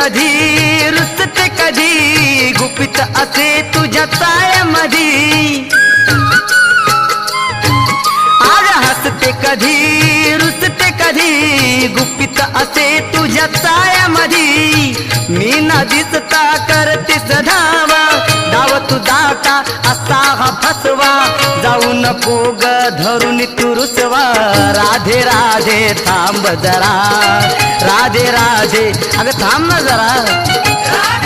कधी रुसते कधी गुपित असे तुझ्या चाळ्यामधी आज हसते कधी रुसते कधी गुपित असे तुझ्या चाळ्यामधी मी न दिसता करतेस धावा डाव तुझा का असा हा फसवा जाऊ नको ग धरून तू रुसवा राधे राधे थांब जरा राधे राधे अगं थांब ना जरा